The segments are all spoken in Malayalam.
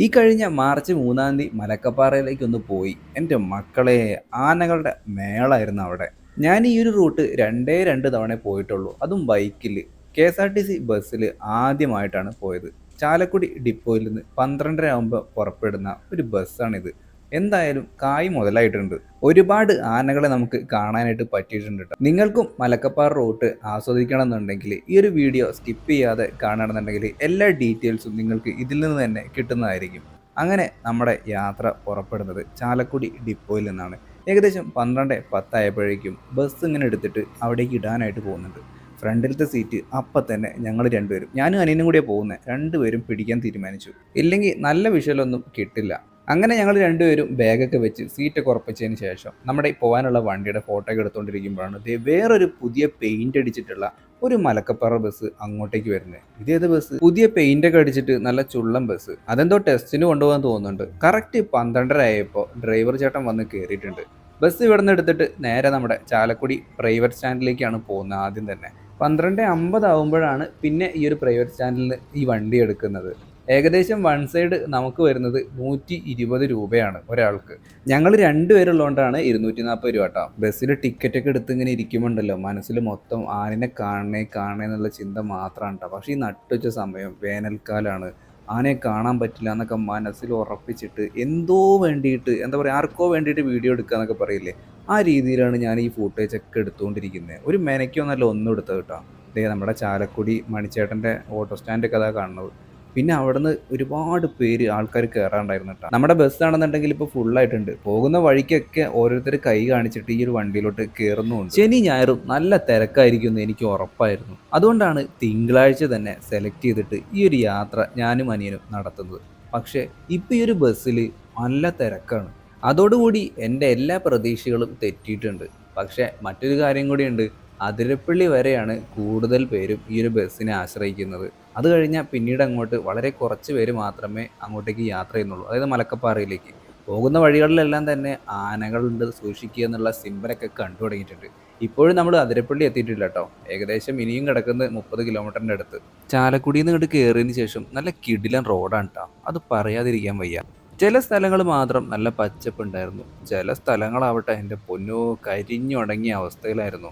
ഈ കഴിഞ്ഞ മാർച്ച് 3-ാം തീയതി മലക്കപ്പാറയിലേക്കൊന്ന് പോയി. എൻ്റെ മക്കളെ, ആനകളുടെ മേളായിരുന്നു അവിടെ. ഞാൻ ഈ ഒരു റൂട്ട് രണ്ടേ രണ്ട് തവണ പോയിട്ടുള്ളൂ, അതും ബൈക്കിൽ. KSRTC ബസ്സിൽ ആദ്യമായിട്ടാണ് പോയത്. ചാലക്കുടി ഡിപ്പോയിൽ നിന്ന് 12:30 ആകുമ്പോൾ പുറപ്പെടുന്ന ഒരു ബസ്സാണിത്. എന്തായാലും കായ് മുതലായിട്ടുണ്ട്. ഒരുപാട് ആനകളെ നമുക്ക് കാണാനായിട്ട് പറ്റിയിട്ടുണ്ട് ട്ടോ. നിങ്ങൾക്കും മലക്കപ്പാറ റൂട്ട് ആസ്വദിക്കണം എന്നുണ്ടെങ്കിൽ ഈ ഒരു വീഡിയോ സ്കിപ്പ് ചെയ്യാതെ കാണണമെന്നുണ്ടെങ്കിൽ എല്ലാ ഡീറ്റെയിൽസും നിങ്ങൾക്ക് ഇതിൽ നിന്ന് തന്നെ കിട്ടുന്നതായിരിക്കും. അങ്ങനെ നമ്മുടെ യാത്ര പുറപ്പെടുന്നത് ചാലക്കുടി ഡിപ്പോയിൽ നിന്നാണ്. ഏകദേശം 12:10 ആയപ്പോഴേക്കും ബസ് ഇങ്ങനെ എടുത്തിട്ട് അവിടേക്ക് ഇടാനായിട്ട് പോകുന്നുണ്ട്. ഫ്രണ്ടിലത്തെ സീറ്റ് അപ്പം തന്നെ ഞങ്ങൾ രണ്ടുപേരും, ഞാനും അനിയനും കൂടിയാണ് പോകുന്നത്, രണ്ടുപേരും പിടിക്കാൻ തീരുമാനിച്ചു. ഇല്ലെങ്കിൽ നല്ല വിഷ്വലൊന്നും കിട്ടില്ല. അങ്ങനെ ഞങ്ങൾ രണ്ടുപേരും ബാഗൊക്കെ വെച്ച് സീറ്റൊക്കെ ഉറപ്പിച്ചതിന് ശേഷം നമ്മുടെ പോകാനുള്ള വണ്ടിയുടെ ഫോട്ടോ ഒക്കെ എടുത്തുകൊണ്ടിരിക്കുമ്പോഴാണ് വേറൊരു പുതിയ പെയിന്റ് അടിച്ചിട്ടുള്ള ഒരു മലക്കപ്പാറ ബസ് അങ്ങോട്ടേക്ക് വരുന്നത്. ഇതേത് ബസ്? പുതിയ പെയിന്റ് ഒക്കെ അടിച്ചിട്ട് നല്ല ചുള്ളം ബസ്. അതെന്തോ ടെസ്റ്റിന് കൊണ്ടുപോകാൻ തോന്നുന്നുണ്ട്. കറക്റ്റ് 12:30 ആയപ്പോൾ ഡ്രൈവർ ചേട്ടൻ വന്ന് കയറിയിട്ടുണ്ട്. ബസ് ഇവിടെ നിന്ന് എടുത്തിട്ട് നേരെ നമ്മുടെ ചാലക്കുടി പ്രൈവറ്റ് സ്റ്റാൻഡിലേക്കാണ് പോകുന്നത്. ആദ്യം തന്നെ 12:50 ആകുമ്പോഴാണ് പിന്നെ ഈ ഒരു പ്രൈവറ്റ് സ്റ്റാൻഡിൽ നിന്ന് ഈ വണ്ടി എടുക്കുന്നത്. ഏകദേശം വൺ സൈഡ് നമുക്ക് വരുന്നത് 120 രൂപയാണ് ഒരാൾക്ക്. ഞങ്ങൾ രണ്ടുപേരുള്ളതുകൊണ്ടാണ് 240 രൂപ കേട്ടോ. ബസ്സിൽ ടിക്കറ്റൊക്കെ എടുത്ത് ഇങ്ങനെ ഇരിക്കുമ്പോണ്ടല്ലോ മനസ്സിൽ മൊത്തം ആനനെ കാണണേ കാണണേ എന്നുള്ള ചിന്ത മാത്രമാണ് കേട്ടോ. പക്ഷേ ഈ നട്ടുച്ച സമയം, വേനൽക്കാലമാണ്, ആനയെ കാണാൻ പറ്റില്ല എന്നൊക്കെ മനസ്സിൽ ഉറപ്പിച്ചിട്ട് എന്തോ വേണ്ടിയിട്ട്, എന്താ പറയുക, ആർക്കോ വേണ്ടിയിട്ട് വീഡിയോ എടുക്കുക എന്നൊക്കെ പറയില്ലേ, ആ രീതിയിലാണ് ഞാൻ ഈ ഫൂട്ടേജൊക്കെ എടുത്തുകൊണ്ടിരിക്കുന്നത്. ഒരു മെനക്കൊന്നല്ല ഒന്നും എടുത്തത് കേട്ടോ. ഇതേ നമ്മുടെ ചാലക്കുടി മണിച്ചേട്ടൻ്റെ ഓട്ടോ സ്റ്റാൻഡൊക്കെ അതാ കാണുന്നത്. പിന്നെ അവിടുന്ന് ഒരുപാട് പേര്, ആൾക്കാർ കയറാണ്ടായിരുന്നു കേട്ടോ. നമ്മുടെ ബസ്സാണെന്നുണ്ടെങ്കിൽ ഇപ്പോൾ ഫുള്ളായിട്ടുണ്ട്. പോകുന്ന വഴിക്കൊക്കെ ഓരോരുത്തർ കൈ കാണിച്ചിട്ട് ഈ ഒരു വണ്ടിയിലോട്ട് കയറുന്നുമുണ്ട്. ശനി ഞായറും നല്ല തിരക്കായിരിക്കും എന്ന് എനിക്ക് ഉറപ്പായിരുന്നു. അതുകൊണ്ടാണ് തിങ്കളാഴ്ച തന്നെ സെലക്ട് ചെയ്തിട്ട് ഈ ഒരു യാത്ര ഞാനും അനിയനും നടത്തുന്നത്. പക്ഷേ ഇപ്പോൾ ഈ ഒരു ബസ്സിൽ നല്ല തിരക്കാണ്. അതോടുകൂടി എൻ്റെ എല്ലാ പ്രതീക്ഷകളും തെറ്റിയിട്ടുണ്ട്. പക്ഷേ മറ്റൊരു കാര്യം കൂടിയുണ്ട്. അതിരപ്പള്ളി വരെയാണ് കൂടുതൽ പേരും ഈ ഒരു ബസ്സിനെ ആശ്രയിക്കുന്നത്. അത് കഴിഞ്ഞാൽ പിന്നീട് അങ്ങോട്ട് വളരെ കുറച്ച് പേര് മാത്രമേ അങ്ങോട്ടേക്ക് യാത്ര ചെയ്യുന്നുള്ളൂ, അതായത് മലക്കപ്പാറയിലേക്ക്. പോകുന്ന വഴികളിലെല്ലാം തന്നെ ആനകളുണ്ട്, സൂക്ഷിക്കുക എന്നുള്ള സിമ്പലൊക്കെ കണ്ടു തുടങ്ങിയിട്ടുണ്ട്. ഇപ്പോഴും നമ്മൾ അതിരപ്പള്ളി എത്തിയിട്ടില്ല കേട്ടോ. ഏകദേശം ഇനിയും കിടക്കുന്നത് 30 കിലോമീറ്ററിൻ്റെ അടുത്ത്. ചാലക്കുടിയിൽ നിന്ന് ഇങ്ങോട്ട് കയറിയതിന് ശേഷം നല്ല കിടിലൻ റോഡാണ് കേട്ടോ. അത് പറയാതിരിക്കാൻ വയ്യ. ചില സ്ഥലങ്ങൾ മാത്രം നല്ല പച്ചപ്പുണ്ടായിരുന്നു, ചില സ്ഥലങ്ങളാവട്ടെ എൻ്റെ പൊന്നോ കരിഞ്ഞുണങ്ങിയ അവസ്ഥയിലായിരുന്നു.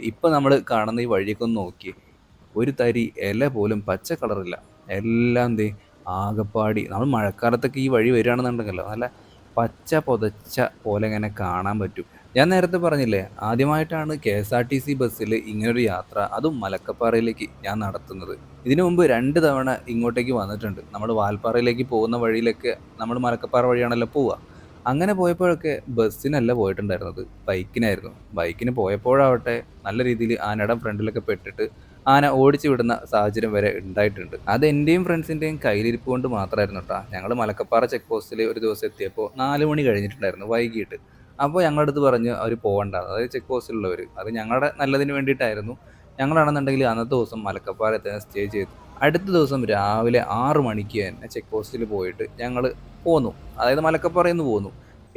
ഇപ്പം നമ്മൾ കാണുന്ന ഈ വഴിയൊക്കെ ഒന്ന് നോക്കി, ഒരു തരി ഇല പോലും പച്ച കളറില്ല. എല്ലാം ആകപ്പാടി, നമ്മൾ മഴക്കാലത്തൊക്കെ ഈ വഴി വരികയാണെന്നുണ്ടെങ്കിലോ നല്ല പച്ച പുതച്ച പോലെ ഇങ്ങനെ കാണാൻ പറ്റും. ഞാൻ നേരത്തെ പറഞ്ഞില്ലേ, ആദ്യമായിട്ടാണ് KSRTC ബസ്സിൽ ഇങ്ങനൊരു യാത്ര, അതും മലക്കപ്പാറയിലേക്ക് ഞാൻ നടത്തുന്നത്. ഇതിനു മുമ്പ് 2 തവണ ഇങ്ങോട്ടേക്ക് വന്നിട്ടുണ്ട്. നമ്മൾ വാൽപ്പാറയിലേക്ക് പോകുന്ന വഴിയിലൊക്കെ നമ്മൾ മലക്കപ്പാറ വഴിയാണല്ലോ പോവുക. അങ്ങനെ പോയപ്പോഴൊക്കെ ബസ്സിനല്ല പോയിട്ടുണ്ടായിരുന്നത്, ബൈക്കിനായിരുന്നു. ബൈക്കിന് പോയപ്പോഴാവട്ടെ നല്ല രീതിയിൽ ആനയുടെ ഫ്രണ്ടിലൊക്കെ പെട്ടിട്ട് ആന ഓടിച്ചു വിടുന്ന സാഹചര്യം വരെ ഉണ്ടായിട്ടുണ്ട്. അത് എൻ്റെയും ഫ്രണ്ട്സിൻ്റെയും കയ്യിലിരിപ്പ് കൊണ്ട് മാത്രമായിരുന്നു കേട്ടോ. ഞങ്ങൾ മലക്കപ്പാറ ചെക്ക് പോസ്റ്റിൽ ഒരു ദിവസം എത്തിയപ്പോൾ 4 മണി കഴിഞ്ഞിട്ടുണ്ടായിരുന്നു, വൈകിട്ട്. അപ്പോൾ ഞങ്ങളുടെ അടുത്ത് പറഞ്ഞ് അവർ പോകണ്ട, അതായത് ചെക്ക് പോസ്റ്റിലുള്ളവർ, അത് ഞങ്ങളുടെ നല്ലതിന് വേണ്ടിയിട്ടായിരുന്നു. ഞങ്ങളാണെന്നുണ്ടെങ്കിൽ അന്നത്തെ ദിവസം മലക്കപ്പാറ തന്നെ സ്റ്റേ ചെയ്തു. അടുത്ത ദിവസം രാവിലെ 6 മണിക്ക് തന്നെ ചെക്ക് പോസ്റ്റിൽ പോയിട്ട് ഞങ്ങൾ പോന്നു, അതായത് മലക്കപ്പാറയിൽ നിന്ന് പോന്നു.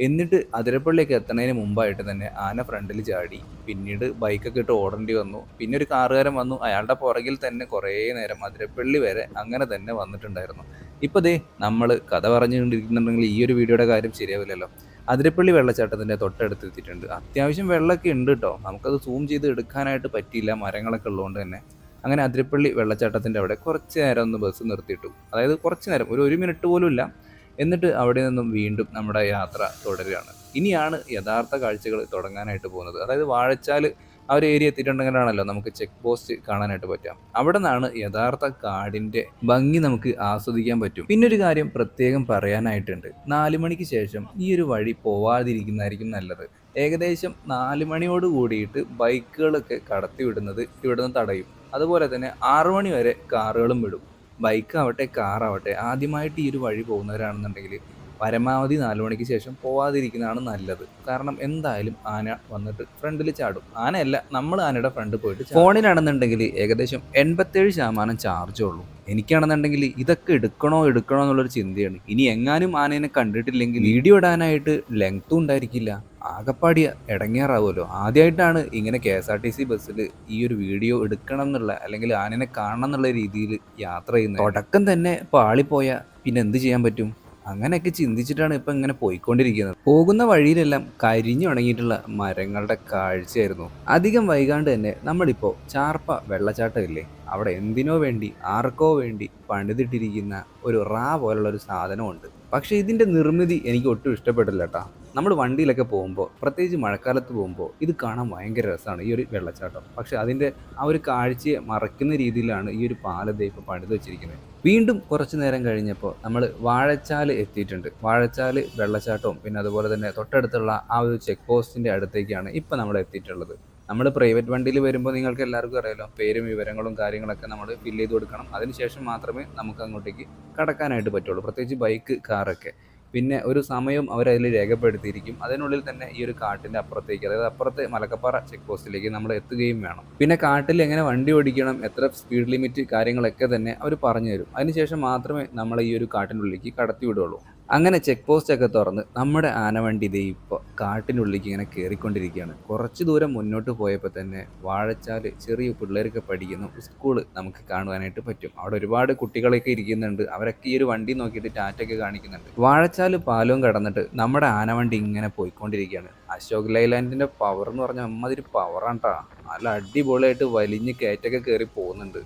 എന്നിട്ട് അതിരപ്പള്ളിയൊക്കെ എത്തുന്നതിന് മുമ്പായിട്ട് തന്നെ ആന ഫ്രണ്ടിൽ ചാടി. പിന്നീട് ബൈക്കൊക്കെ ഇട്ട് ഓടേണ്ടി വന്നു. പിന്നെ ഒരു കാറുകാരൻ വന്നു, അയാളുടെ പുറകിൽ തന്നെ കുറേ നേരം അതിരപ്പള്ളി വരെ അങ്ങനെ തന്നെ വന്നിട്ടുണ്ടായിരുന്നു. ഇപ്പോൾ നമ്മൾ കഥ പറഞ്ഞുകൊണ്ടിരിക്കുന്നുണ്ടെങ്കിൽ ഈ ഒരു വീഡിയോയുടെ കാര്യം ശരിയാവില്ലല്ലോ. അതിരപ്പള്ളി വെള്ളച്ചാട്ടത്തിൻ്റെ തൊട്ടടുത്തെത്തിയിട്ടുണ്ട്. അത്യാവശ്യം വെള്ളമൊക്കെ ഉണ്ട് കേട്ടോ, നമുക്കത് സൂം ചെയ്ത് എടുക്കാനായിട്ട് പറ്റിയില്ല, മരങ്ങളൊക്കെ ഉള്ളതുകൊണ്ട് തന്നെ. അങ്ങനെ അതിരപ്പള്ളി വെള്ളച്ചാട്ടത്തിൻ്റെ അവിടെ കുറച്ച് നേരം ഒന്ന് ബസ് നിർത്തിയിട്ടു, അതായത് കുറച്ച് നേരം, ഒരു മിനിറ്റ് പോലും ഇല്ല. എന്നിട്ട് അവിടെ നിന്നും വീണ്ടും നമ്മുടെ യാത്ര തുടരുകയാണ്. ഇനിയാണ് യഥാർത്ഥ കാഴ്ചകൾ തുടങ്ങാനായിട്ട് പോകുന്നത്. അതായത് വാഴച്ചാൽ ആ ഒരു ഏരിയ എത്തിയിട്ടുണ്ടെങ്കിലാണല്ലോ നമുക്ക് ചെക്ക് പോസ്റ്റ് കാണാനായിട്ട് പറ്റുക. അവിടെ നിന്നാണ് യഥാർത്ഥ കാടിൻ്റെ ഭംഗി നമുക്ക് ആസ്വദിക്കാൻ പറ്റും. പിന്നൊരു കാര്യം പ്രത്യേകം പറയാനായിട്ടുണ്ട്. 4 മണിക്ക് ശേഷം ഈ ഒരു വഴി പോവാതിരിക്കുന്നതായിരിക്കും നല്ലത്. ഏകദേശം 4 മണിയോട് കൂടിയിട്ട് ബൈക്കുകളൊക്കെ കടത്തി വിടുന്നത് ഇവിടുന്ന് തടയും. അതുപോലെ തന്നെ 6 മണി വരെ കാറുകളും വിടും. ബൈക്കാവട്ടെ കാറാവട്ടെ, ആദ്യമായിട്ട് ഈ ഒരു വഴി പോകുന്നവരാണെന്നുണ്ടെങ്കിൽ പരമാവധി 4 മണിക്ക് ശേഷം പോവാതിരിക്കുന്നതാണ് നല്ലത്. കാരണം എന്തായാലും ആന വന്നിട്ട് ഫ്രണ്ടിൽ ചാടും. ആനയല്ല, നമ്മൾ ആനയുടെ ഫ്രണ്ട് പോയിട്ട് ചാടും. ഫോണിലാണെന്നുണ്ടെങ്കിൽ ഏകദേശം 87% ചാർജേ ഉള്ളൂ. എനിക്കാണെന്നുണ്ടെങ്കിൽ ഇതൊക്കെ എടുക്കണോ എന്നുള്ളൊരു ചിന്തയാണ്. ഇനി എങ്ങാനും ആനേനെ കണ്ടിട്ടില്ലെങ്കിൽ വീഡിയോ ഇടാനായിട്ട് ലെങ്ത്തും ഉണ്ടായിരിക്കില്ല, ആകപ്പാടി ഇടങ്ങേറാവുമല്ലോ. ആദ്യമായിട്ടാണ് ഇങ്ങനെ KSRTC ബസ്സിൽ ഈ ഒരു വീഡിയോ എടുക്കണം എന്നുള്ള, അല്ലെങ്കിൽ ആനേനെ കാണണം എന്നുള്ള രീതിയിൽ യാത്ര ചെയ്യുന്നത്. തുടക്കം തന്നെ പാളിപ്പോയാൽ പിന്നെ എന്ത് ചെയ്യാൻ പറ്റും? അങ്ങനെയൊക്കെ ചിന്തിച്ചിട്ടാണ് ഇപ്പം ഇങ്ങനെ പോയിക്കൊണ്ടിരിക്കുന്നത്. പോകുന്ന വഴിയിലെല്ലാം കരിഞ്ഞുണങ്ങിയിട്ടുള്ള മരങ്ങളുടെ കാഴ്ചയായിരുന്നു. അധികം വൈകാണ്ട് തന്നെ നമ്മളിപ്പോൾ ചാർപ്പ വെള്ളച്ചാട്ടം ഇല്ലേ, അവിടെ എന്തിനോ വേണ്ടി ആർക്കോ വേണ്ടി പണിതിട്ടിരിക്കുന്ന ഒരു പോലുള്ള ഒരു സാധനമുണ്ട്. പക്ഷേ ഇതിൻ്റെ നിർമ്മിതി എനിക്ക് ഒട്ടും ഇഷ്ടപ്പെട്ടില്ല കേട്ടോ. നമ്മൾ വണ്ടിയിലൊക്കെ പോകുമ്പോൾ, പ്രത്യേകിച്ച് മഴക്കാലത്ത് പോകുമ്പോൾ ഇത് കാണാൻ ഭയങ്കര രസമാണ് ഈ ഒരു വെള്ളച്ചാട്ടം. പക്ഷേ അതിൻ്റെ ആ ഒരു കാഴ്ചയെ മറയ്ക്കുന്ന രീതിയിലാണ് ഈ ഒരു പാലം ഇപ്പോൾ പണിത് വെച്ചിരിക്കുന്നത്. വീണ്ടും കുറച്ച് നേരം കഴിഞ്ഞപ്പോൾ നമ്മൾ വാഴച്ചാൽ എത്തിയിട്ടുണ്ട്. വാഴച്ചാൽ വെള്ളച്ചാട്ടവും പിന്നെ അതുപോലെ തന്നെ തൊട്ടടുത്തുള്ള ആ ഒരു ചെക്ക് പോസ്റ്റിൻ്റെ അടുത്തേക്കാണ് ഇപ്പം നമ്മൾ എത്തിയിട്ടുള്ളത്. നമ്മൾ പ്രൈവറ്റ് വണ്ടിയിൽ വരുമ്പോൾ നിങ്ങൾക്ക് എല്ലാവർക്കും അറിയാലോ, പേരും വിവരങ്ങളും കാര്യങ്ങളൊക്കെ നമ്മൾ ഫില്ല് ചെയ്ത് കൊടുക്കണം. അതിനുശേഷം മാത്രമേ നമുക്ക് അങ്ങോട്ടേക്ക് കടക്കാനായിട്ട് പറ്റുള്ളൂ, പ്രത്യേകിച്ച് ബൈക്ക്, കാറൊക്കെ. പിന്നെ ഒരു സമയം അവരതിൽ രേഖപ്പെടുത്തിയിരിക്കും. അതിനുള്ളിൽ തന്നെ ഈ ഒരു കാട്ടിൻ്റെ അപ്പുറത്തേക്ക്, അതായത് അപ്പുറത്തെ മലക്കപ്പാറ ചെക്ക് പോസ്റ്റിലേക്ക് നമ്മൾ എത്തുകയും വേണം. പിന്നെ കാട്ടിൽ എങ്ങനെ വണ്ടി ഓടിക്കണം, എത്ര സ്പീഡ് ലിമിറ്റ് കാര്യങ്ങളൊക്കെ തന്നെ അവർ പറഞ്ഞു തരും. അതിനുശേഷം മാത്രമേ നമ്മൾ ഈ ഒരു കാട്ടിനുള്ളിലേക്ക് കടത്തി വിടുകയുള്ളൂ. അങ്ങനെ ചെക്ക് പോസ്റ്റൊക്കെ തുറന്ന് നമ്മുടെ ആനവണ്ടി ഇതേ ഇപ്പോൾ കാട്ടിനുള്ളിലേക്ക് ഇങ്ങനെ കയറിക്കൊണ്ടിരിക്കുകയാണ്. കുറച്ച് ദൂരം മുന്നോട്ട് പോയപ്പോൾ തന്നെ വാഴച്ചാൽ ചെറിയ പിള്ളേരൊക്കെ പഠിക്കുന്ന സ്കൂള് നമുക്ക് കാണുവാനായിട്ട് പറ്റും. അവിടെ ഒരുപാട് കുട്ടികളൊക്കെ ഇരിക്കുന്നുണ്ട്. അവരൊക്കെ ഈ ഒരു വണ്ടി നോക്കിയിട്ട് ടാറ്റൊക്കെ കാണിക്കുന്നുണ്ട്. വാഴച്ചാൽ പാലവും കടന്നിട്ട് നമ്മുടെ ആനവണ്ടി ഇങ്ങനെ പോയിക്കൊണ്ടിരിക്കുകയാണ്. അശോക് ലൈലാൻഡിൻ്റെ പവർ എന്ന് പറഞ്ഞാൽ അമ്മാതിരി പവറാണ് കേട്ടോ. നല്ല അടിപൊളിയായിട്ട് വലിഞ്ഞ് കയറ്റൊക്കെ കയറി പോകുന്നുണ്ട്.